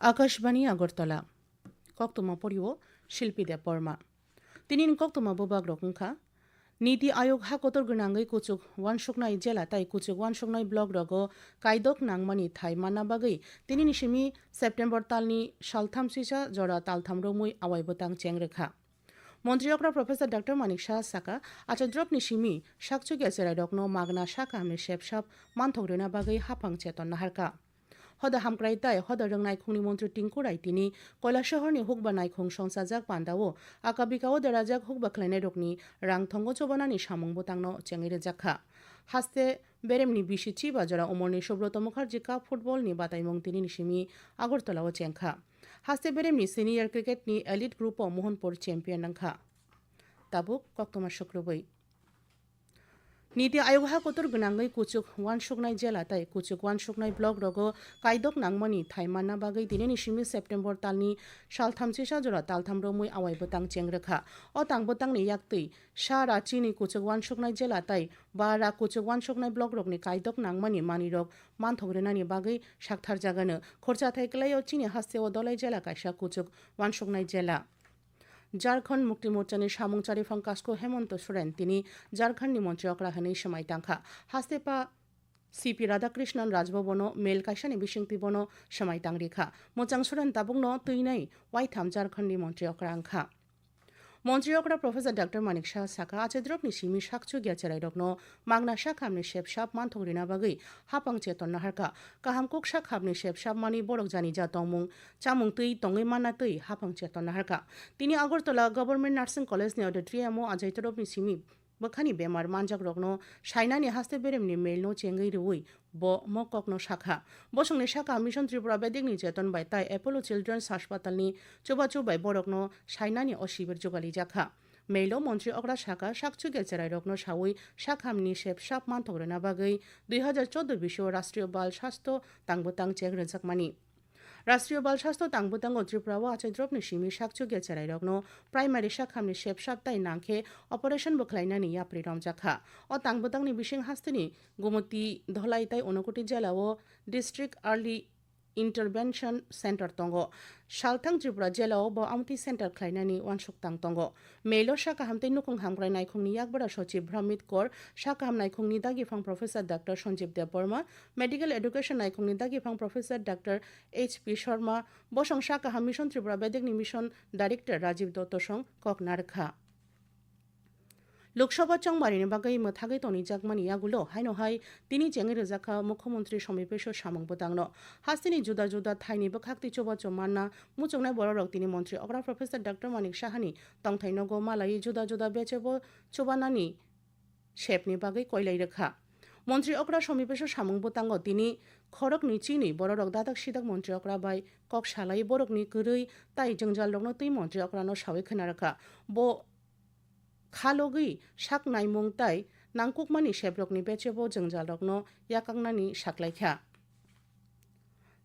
আকাশবাণী আগরতলা কক্তমা পরিও শিল্পী দেব বর্মা তিনি কক্তমা ববাগ রকমখা নীতি আয়োগ হাকতর গনাঙ্গै কুচুক ওয়ানসুকনাই জেলা তাই কুচুক ওয়ানসুকনাই ব্লক রগো কাইদক নাংমানি থাই মানা বাগै তিনি নিসিমি সেপ্টেম্বর তালনি সালথাম সিসা জরা তালথাম রমুই আওয়াইবতাং চেংরেখা মন্ত্রীয়করা প্রফেসর ডক্টর মানিক শাহ সাকা আচার্যপ নিসিমি সাকচুগিয়া চেরাই রকনো মাগনা শাখা আমনি শেপসাপ মানথগ্রেনা বাগै হাফাং চেতন নাহারকা হদা হামক্রাই তাই হদা রং নাইখুংনি মন্ত্রী টিংকু রাই তিনি কৈলাসহরনি হুকবা নাইখুং সংসাজাক পান্দাও আকাবিকাও দেরাজাক হুকবা খ্লাইনাই রকনি রাং থঙ্গ চবানানি সামংবো তাংনো চেঙ্গিরে জাখা হাস্তে বেরেমনি বিশিচি বাজারা অমরনি সুব্রত মুখার্জি কাপ ফুটবলনি বাতাইমং তিনি নিসিমি আগরতলাও চেংখা হাস্তে বেরেমনি সিনিয়র ক্রিকেটনি এলিট গ্রুপ মোহনপুর চ্যাম্পিয়ন নাংখা তাবুক কক্তমা শুক্রবৈ নীতি আয়োগ হাকতর গনাঙ্গै কুচুক ওয়ানসুকনাই জেলা তাই কুচুক ওয়ানসুকনাই ব্লক রগো কাইদক নাংমানি থাইমানা বাগै দিনে নিসিমি সেপ্টেম্বর তালনি সালথামচিসা জরা তালথাম রমুই আওয়াইবতাং চেংরেখা ও তাংবতাংনি ইয়াktै সা রাচিনি কুচুক ওয়ানসুকনাই জেলা তাই বা রা কুচুক ওয়ানসুকনাই ব্লক রগনি কাইদক নাংমানি মানিরক মানথগ্রেনানি বাগै সাকথার জাগানো খরচা থাইকলাইও চিনি হাস্তে ও দলাই জেলা কাইসা কুচুক ওয়ানসুকনাই জেলা ঝাড়খণ্ড মুক্তি মোর্চানি সামংচারি ফংকাসকো হেমন্ত সোরেন তিনি ঝাড়খণ্ডনি মন্ত্রী অকরাহানি সময় টাংখা হাস্তেপা সিপি রাধাকৃষ্ণন রাজভবন মেল কাইসানি বিশিংতিবন সময় টাংরিখা মোচাং সোরেন তাবুংনো তুইনাই ওয়াইথাম ঝাড়খণ্ডনি মন্ত্রী অকরাংখা মন্ত্রী অকরা প্রফেসর ডক্টর মানিক শাহ সাকা আচেদ্রকনি সিমি সাকচু গিয়াচেরাই রকনো মাগনা শাখামনি শেপসাপ মানথগ্রিনা বাগै হাপাং চেতন নাহারকা কাহামকুক শাখামনি শেপসাপ মানি বরক জানি যা তমুং চামুং তুই তঙ্গै মানা তুই হাপাং চেতন নাহারকা তিনি আগরতলা গভর্নমেন্ট নার্সিং কলেজনি অডিটোরিয়ামো আজাইতরবনি সিমি বখানি বেমার মানজাক রকনো সাইনানি হাস্তে বেরেমনি মেলনো চেঙ্গै রুই ব মককনো শাখা বসংনি শাখা মিশন ত্রিপুরা বেদিকনি চেতন বাই তাই অ্যাপোলো চিলড্রেন্স হাসপাতালনি চুবাই বরকনো সাইনানি অশিবের যোগালি জাখা মেইলো মন্ত্রী অকরা শাখা সাকচুগে চেরাই রকনো সাউই শাখামনি শেপ সাপ মানথগ্রেনা বাগै 2014 বিশ্ব রাষ্ট্রীয় বাল স্বাস্থ্য তাংবতাং চেক রেজাকমানি রাষ্ট্রীয় বাল স্বাস্থ্য তাংবতাং ত্রিপুরাও আচাইদ্রবনি সিমি সাকচুগে চেরাই রকনো প্রাইমারি শাখামনি শেপ সাপ্তাই নাংখে অপারেশন বখলাইনানি ইয়াপ্রি রমজাখা ও তাংবতাংনি বিশিং হাস্তিনি গোমতী ধলাই তাই ঊনকোটি জেলা ও ডিস্ট্রিক্ট আর্লি ইন্টারভেনশন সেন্টার তঙ্গ সালথাং ত্রিপুরা জেলাও ব আমতি সেন্টার খ্লাইনানি ওয়ানসুকতাং তঙ্গ মেইলো শাখা হামতে নুকুং হামগ্রাই নাইখুংনি ইয়াকবরা সচিব ভ্রমিত কর শাখা হাম নাইখুংনি দাগিফাং professor doctor Sanjib Deb Barma medical education নাইখুংনি দাগিফাং প্রফেসর ডক্টর এইচ.পি. শর্মা বসং শাখা হাম মিশন ত্রিপুরা বেদিকনি মিশন ডাইরেক্টর রাজীব দত্ত সং কক নারখা লোকসভা চংবারিনি বাগै মথাগै তনি জাকমানি ইয়াগুলো হাইনো হাই তিনি চেঙ্গি রেজাখা মুখ্যমন্ত্রী সমিপেশ সামংবতাংনো হাস্তিনি জুদা জুদা থাইনি বখাক্তি চোবা চমান্না মুচংনাই বড়রক তিনি মন্ত্রী অকরা প্রফেসর ডক্টর মানিক সাহানি তংথাইনগো মালাই জুদা জুদা বেচেব চোবানানি শেপনি বাগै কইলাই রেখা মন্ত্রী অকরা সমিপেশ সামংবতাঙ্গ তিনি খরকনি চিনি বড়রক দাদাক সিদাক মন্ত্রী অকরা বাই কক সালাই বরকনি গরৈ তাই জংজাল রকনো তুই মন্ত্রী অকরানো সাউই খেনা রাখা ব খালগै শাক নাইমুং তাই নাংকুকমানি শেবরকনি বেচেবো জंजाल रकनो याकांगनानि साक्लाइखा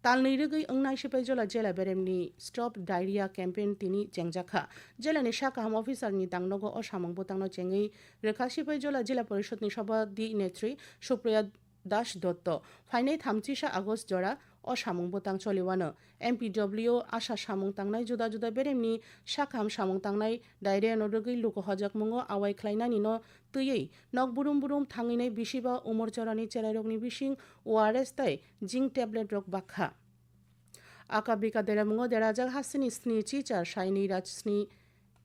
तालनै रगै अंगनाय सिपाइजला जेला बेरेमनि स्टप डायरिया कैम्पेन तिनि जेंजाखा जेलानि शाखा हाम अफिसारनि दांनगो असामंबो तांनो चेंगै रेखा सिपाइजला जिला परिषदनि सभापति नेत्री सुप्रिया दास दत्त फाइनाय 30 আগস্ট जरा असामंबोतां चलिवानो एमपिडब्लिउ आशा सामंतांनाय जुदा जुदा बेरेमनि शाखाम सामंतांनाय डायरिया नरगै लुको हजाक मुंगो आवाय ख्लाइनानि न तुयै नक बुरुम बुरुम थाङैनाय बिसिबा उमरचरानि चेराइरकनि बिसिं ओआरएस ताय जिंक टेब्लेट रक बाखा आका बिका देरामुंगो देराजाक हासिनि स्नि चिचार साइनि राजस्नि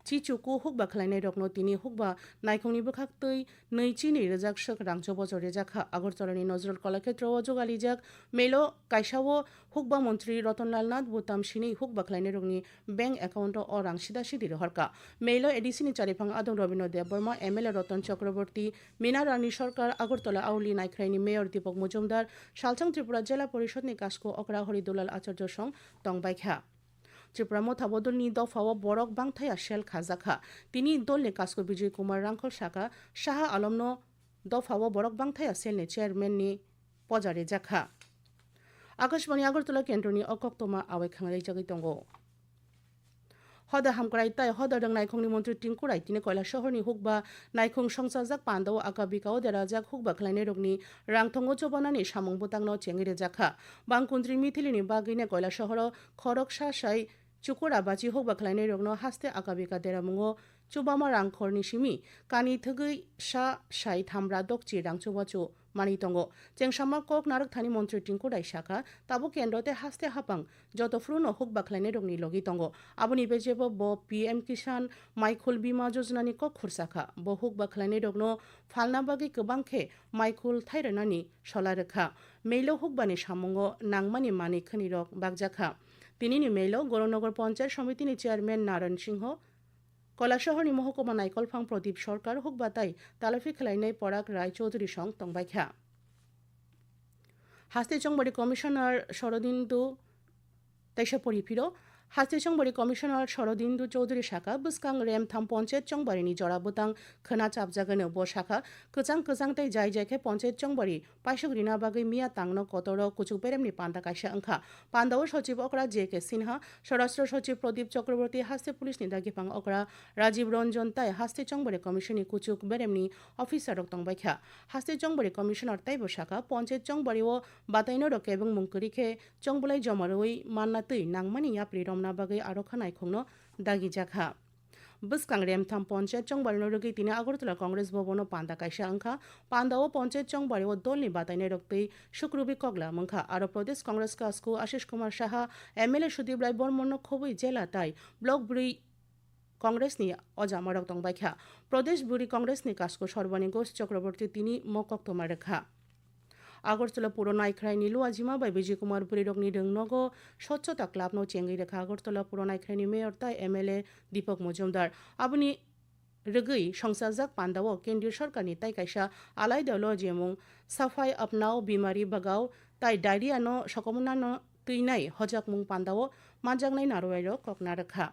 चिचुकु हुकबा ख्लाइनाय रकनो तिनि हुकबा नायखंनि बखाक्तै नैचिनि रेजाक सक रांचो बजर रेजाखा আগরতলাनि नजरुल कलाक्षेत्रआव जगालिजाक मेलो काइसावो हुकबा मन्त्री रतनलाल नाथ बुताम सिनि हुकबा ख्लाइनाय रकनि बैंक एकाउंट अ रां सिदा सिदि हरका मेलो एडिसिनि चारिफां आदम रबिन्द्र देब बर्मा एमएलए रतन चक्रवर्ती मीना रानी सरकार আগরতলা आउली नाइख्राइनि मेयर दीपक मुजुमदार सालथां त्रिपुरा जिला परिषदनि कास्को अकरा हरिदुलाल आचार्य सं तंबाइखा ত্রিপুরা মথাবদলনি দফাও বরক বাংথায়া শেল খাজাখা তিনি দলনি কাস্কো বিজয় কুমার রাংখল শাখা শাহ আলমনো দফাও বরক বাংথায়া সেলনি চেয়ারম্যাননি পজারে জাখা Akashvani Agartala কেন্দ্রনি অকক্তমা আওয়াইখাঙাই জাগै दंगो hada hamkrai tai hada dang naikhong ni mantri tingkurai tini koila shahar ni hukba naikhong songsajak pandao akabikao derajak hukba khlainai rokni rangthongo chobanani samung butangno chengire jakha bangkuntri mithilini bagine koila shahar khorok shashai chukura bachi hukba khlainai rokno haste akabika deramungo chubama rangkhorni simi kani thugui sha shai thamra dokchi rangchubachu mani tongo chengsama kok narak thani mantri tingkurai shakha tabo kendrote haste hapang joto fruno hukba khlainai rokni logi tongo aboni bejebo bo PM Kisan Maikul Bima Yojana ni kok khursakha bo hukba khlainai rokno phalna bagi kwbangkhe Maikul thairanani solarokha meilo hukbani samungo nangmani mani khani rok bagjakha tinini meilo Goronogor Panchayat Samiti ni chairman Naran Singh কৈলাসহরনি মহকুমা নাইকলফাং প্রদীপ সরকার হুকবাতাই তালাফি খেলাইনাই পরাগ রায় চৌধুরী সং তংবাইখা হাস্তে চংবাড়ি commissioner Saradindu তাইসা পরিফিরো হাস্তে চংবাড়ি কমিশনার শরদিন্দু চৌধুরী শাখা বুসকাং রেমথাম পঞ্চায়েত চংবাড়িনি জরা বুতাং খোনা চাপজাগানো ব শাখা কচাং কচাং তাই যাই যাইখে পঞ্চায়েত চংবাড়ি পাইসগ্রিনা বাগৈ মিয়া তাংনো কতর কুচুক বেরেমনি পান্তা কাইসা ওংখা পান্দাও সচিব অকরা JK সিনহা স্বরাষ্ট্র সচিব প্রদীপ চক্রবর্তী হাস্তে পুলিশ নিদাগিপাং অকরা রাজীব রঞ্জন তাই হাস্তে চংবাড়ি কমিশনি কুচুক বেরেমনি অফিসার রক তংবাইখা হাস্তে চংবাড়ি কমিশনার তাইব শাখা পঞ্চায়েত চংবাড়ি ও বাতাইনো রকে এবং মুংকরিখে চংবলাই জমারই মান্না তৈ নাংমানি ইয়াপ্রি রমনা বাগৈ আরক্ষা নাইখংনো দাগি জাখা বুসকাং রেমথাম পঞ্চায়েত চংবাড়িনো রগৈ তিনি আগরতলা কংগ্রেস ভবনো পান্তা কাইসা ওংখা পান্দাও পঞ্চায়েত চংবাড়ি ও দলনি বাতাইনাই রক্তৈ শুক্রবি কগলা মংখা আরো প্রদেশ কংগ্রেস কাসকু আশিস কুমার সাহা MLA সুদীপ রায় বর্মন খবই জেলা তাই ব্লক বুড়ি কংগ্রেসনি অজামা রক তংবাইখা প্রদেশ বুড়ি কংগ্রেসনি কাসকু সর্বানী ঘোষ চক্রবর্তী তিনি মকক তোমা রেখা আগরতলা পুর নাইখ্রাইনি লুয়াজিমা বাই বিজय कुमार बुरी रकनि दोंनगो स्वच्छता क्लाबनो चेंगै रेखा আগরতলা পুর नाइख्राइनि मेयर ताई MLA दीपक मजुमदार आबनि रगै संसारजाक पान्दाओ केंद्रीय सरकारनि ताई काइसा आलाय दलो जेमुं साफाई अपनाओ बिमारी बगाव ताई डायरिया नो सकमना नो तैनाय हजाक मुं पान्दाओ मानजांनाय नारवाइरो ककना रेखा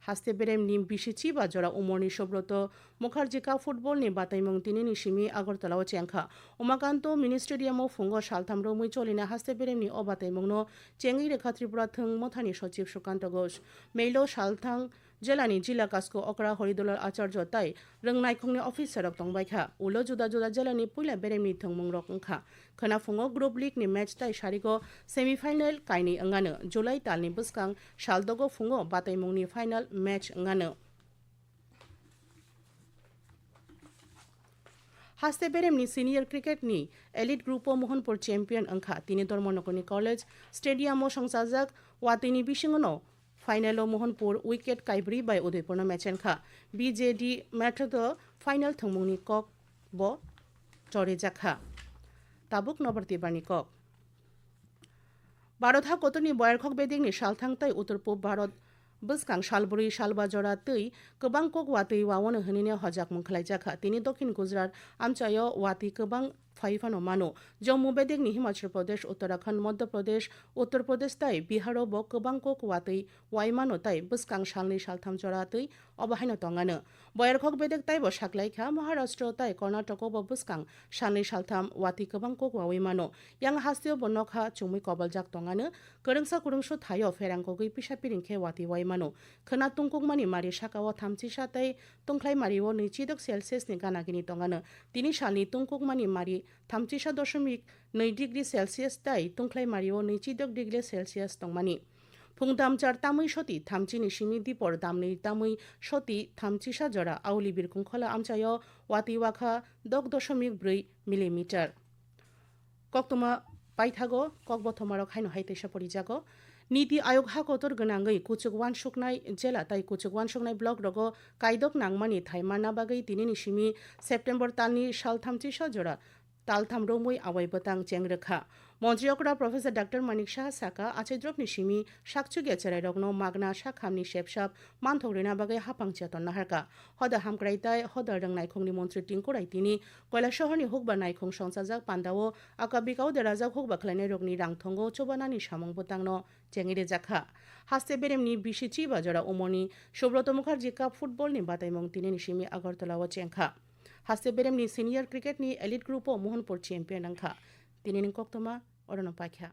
हास्ते बेरेमनि बिसिचि बाजरा उमरनि सुब्रत मुखार्जी काप फुटबलनि बाताइमुं तिनिनि सिमि আগরতলাও चेंखा उमाकान्त मिनि स्टेडियामाव फुंगो सालथाम रोमै चलिना हास्ते बेरेमनि अ बाताइमुंनो चेंगै रेखा त्रिपुरा थों मथानि सचिव सुकान्त घोष मेलो सालथां জেলানি জিলা কাসকো অকরা হরিদুলার আচার্য তাই রংনাইখংনি অফিসার রক তংবাইখা উলো जुदा जुदा জেলানি পুইলা বেরেমনি থংমুং রক ওংখা খনা ফুঙো গ্রুপ লিগনি ম্যাচ তাই সারিগো সেমিফাইনাল কাইনি ওंगानो जुलाई तालनि बुसकां सालदगो फुङो बाताइमुंनि फाइनाल मैच ओंगानो हास्ते बेरेमनि सिनियर क्रिकेटनि एलिट ग्रुपो मोहनपुर चैंपियन ओंखा तिनि धर्मनगरनि कलेज स्टेडियामो संसारजाक वातिनि बिसिङनो फाइनलो मोहनपुर विकेट काइब्री बाय उदयपुरनो मैचेनखा BJD मैथड फाइनल थंमुंनि कक ब चरे जाखा ताबुक नबरती बानी कक भारत हा कतनि बयारखक बेदिंनि सालथां ताई उत्तर पूर्व भारत बुसकां सालबुरी सालबाजरा तै गोबां कक वातै वावनो हनिने हजाक मुंखलाय जाखा तिनि दक्षिण गुजरात आमचायो वाति गोबां फाइफानो मानो जम्मू बेदिंनि हिमाचल प्रदेश उत्तराखंड मध्य प्रदेश उत्तर प्रदेश ताई बिहारो ब गोबां कक वातै वाइमानो ताई बुसकां सालनि सालथाम जरा तै अबाहायनो तंगानो बयारखक बेदेक ताइबो साख्लायखा महाराष्ट्र ताई कर्नाटक ब बुसकां सालनि सालथाम वाति गोबां कक वावैमानो yang hastio bonokha chungmui kobaljak tongano korongsa korongso thayo ferangko gei pisa piringkhe wati waimano khana tungkukmani mari sakao thamchi satai tongklai mario 2 celsius ni ganagini tongano tini salni tungkukmani mari 3.2 degree celsius tai tongklai mario 2 degree celsius tongmani फुंदाम चार तामुई सती थामचिनि सिमि दीपर दामनै तामुई सती थामचिसा जरा आउली बिरकुंखला आमचायो वाति वाखा 10.4 millimetre कक्तमा पाइथागो ककबथमारक हाइनो हाइतेसा परिजागो NITI Aayog हा Qatar गनांगै कुचुक वानसुकनाय जेला ताई कुचुक वानसुकनाय block रगो कायदक नांगमानि थाइमाना बागै तिनिनि सिमि September तालनि सालथामथिसा जरा तालथाम रोमै आवाइबतां चेंग्रेखा मन्त्रियकरा professor doctor Manik Shah साका आचैद्रकनि सिमि साकचुगे चेराइरकनो मागना साखामनि सेबसाब मानथौरेना बागै हापांचियातन नाहारका हदा हामक्राइताय हदा रंनाइखंनि मन्त्रि टिंकुराइ तिनि কৈলাসহरनि हुकबा नाइखं संसाजाक पान्दाओ आकाबिकाओ देराजाक हुकबा खलायनाय रगनि रांथंगो चोबानानि सामं बोतांनो चेंगिरे जाखा हास्ते बेरेमनि बिसिचि बाजारा उमरनि सुब्रत मुखार्जी काप फुटबलनि बाताइमं तिनिनि सिमि আগরতলাও चेंखा हास्ते बेरेमनि सिनियर क्रिकेटनि एलिट ग्रुपो मोहनपुर चैंपियन अंखा तिनिनि कक्तमा अरनो पाख्या